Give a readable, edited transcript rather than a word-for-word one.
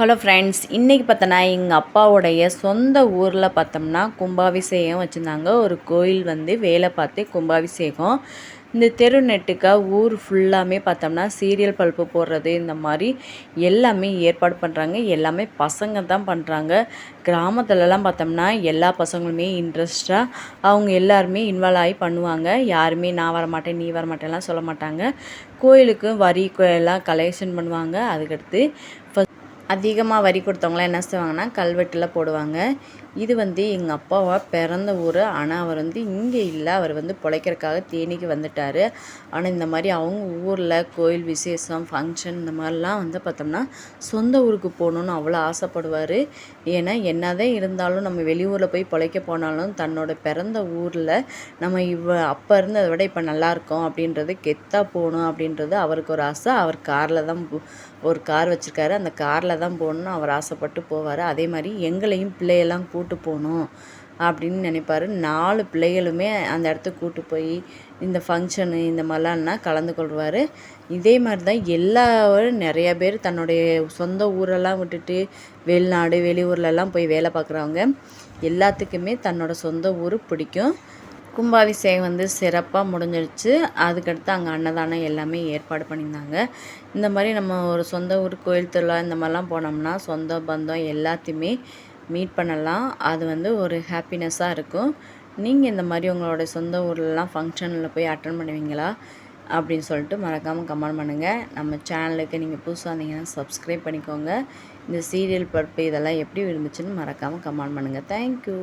Hello friends, இன்றைக்கி பார்த்தோன்னா எங்கள் அப்பாவுடைய சொந்த ஊரில் பார்த்தோம்னா கும்பாபிஷேகம் வச்சுருந்தாங்க. ஒரு கோயில் வந்து வேலை பார்த்து கும்பாபிஷேகம். இந்த தெரு நெட்டுக்கா ஊர் ஃபுல்லாமே பார்த்தோம்னா சீரியல் பல்ப்பு போடுறது இந்த மாதிரி எல்லாமே ஏற்பாடு பண்ணுறாங்க. எல்லாமே பசங்க தான் பண்ணுறாங்க. கிராமத்துலலாம் பார்த்தோம்னா எல்லா பசங்களுமே இன்ட்ரெஸ்ட்டாக அவங்க எல்லாருமே இன்வால்வ் ஆகி பண்ணுவாங்க. யாருமே நான் வரமாட்டேன் நீ வரமாட்டேன்லாம் சொல்ல மாட்டாங்க. கோயிலுக்கு வரி எல்லாம் கலெக்ஷன் பண்ணுவாங்க. அதுக்கடுத்து அதிகமாக வரி கொடுத்தவங்களாம் என்ன செய்வாங்கன்னா கல்வெட்டில் போடுவாங்க. இது வந்து எங்கள் அப்பாவா பிறந்த ஊர். ஆனால் அவர் வந்து இங்கே இல்லை, அவர் வந்து பிழைக்கிறதுக்காக தேனிக்கு வந்துட்டார். ஆனால் இந்த மாதிரி அவங்க ஊரில் கோயில் விசேஷம் ஃபங்க்ஷன் இந்த மாதிரிலாம் வந்து பார்த்தோம்னா சொந்த ஊருக்கு போகணுன்னு அவ்வளோ ஆசைப்படுவார். ஏன்னா என்னதான் இருந்தாலும் நம்ம வெளியூரில் போய் பிழைக்க போனாலும் தன்னோட பிறந்த ஊரில் நம்ம அப்போ இருந்ததை விட இப்போ நல்லாயிருக்கோம் அப்படின்றது கெத்தாக போகணும் அப்படின்றது அவருக்கு ஒரு ஆசை. அவர் காரில் தான் ஒரு கார் வச்சுருக்காரு. அந்த காரில் தான் போகணுன்னு அவர் ஆசைப்பட்டு போவார். அதே மாதிரி எங்களையும் பிள்ளையெல்லாம் கூட்டு போகணும் அப்படின்னு நினைப்பார். 4 பிள்ளைகளுமே அந்த இடத்துக்கு கூட்டு போய் இந்த ஃபங்க்ஷனு இந்த மாதிரிலாம்னா கலந்து கொள்வார். இதே மாதிரி தான் எல்லாரும் நிறையா பேர் தன்னுடைய சொந்த ஊரெல்லாம் விட்டுட்டு வெளிநாடு வெளியூர்லலாம் போய் வேலை பார்க்குறவங்க எல்லாத்துக்குமே தன்னோட சொந்த ஊர் பிடிக்கும். கும்பாபிஷேகம் வந்து சிறப்பாக முடிஞ்சிடுச்சு. அதுக்கடுத்து அங்கே அன்னதானம் எல்லாமே ஏற்பாடு பண்ணியிருந்தாங்க. இந்த மாதிரி நம்ம ஒரு சொந்த ஊர் கோயில் திருவிழா இந்த மாதிரிலாம் போனோம்னா சொந்த பந்தம் எல்லாத்தையுமே மீட் பண்ணலாம். அது வந்து ஒரு ஹாப்பினஸ்ஸாக இருக்கும். நீங்கள் இந்த மாதிரி உங்களோட சொந்த ஊர்லலாம் ஃபங்க்ஷனில் போய் அட்டன் பண்ணுவீங்களா அப்படின்னு சொல்லிட்டு மறக்காமல் கமெண்ட் பண்ணுங்கள். நம்ம சேனலுக்கு நீங்கள் புதுசாக இருந்தீங்கன்னா சப்ஸ்கிரைப் பண்ணிக்கோங்க. இந்த சீரியல் பருப்பு இதெல்லாம் எப்படி இருந்துச்சுன்னு மறக்காமல் கமெண்ட் பண்ணுங்கள். தேங்க்யூ.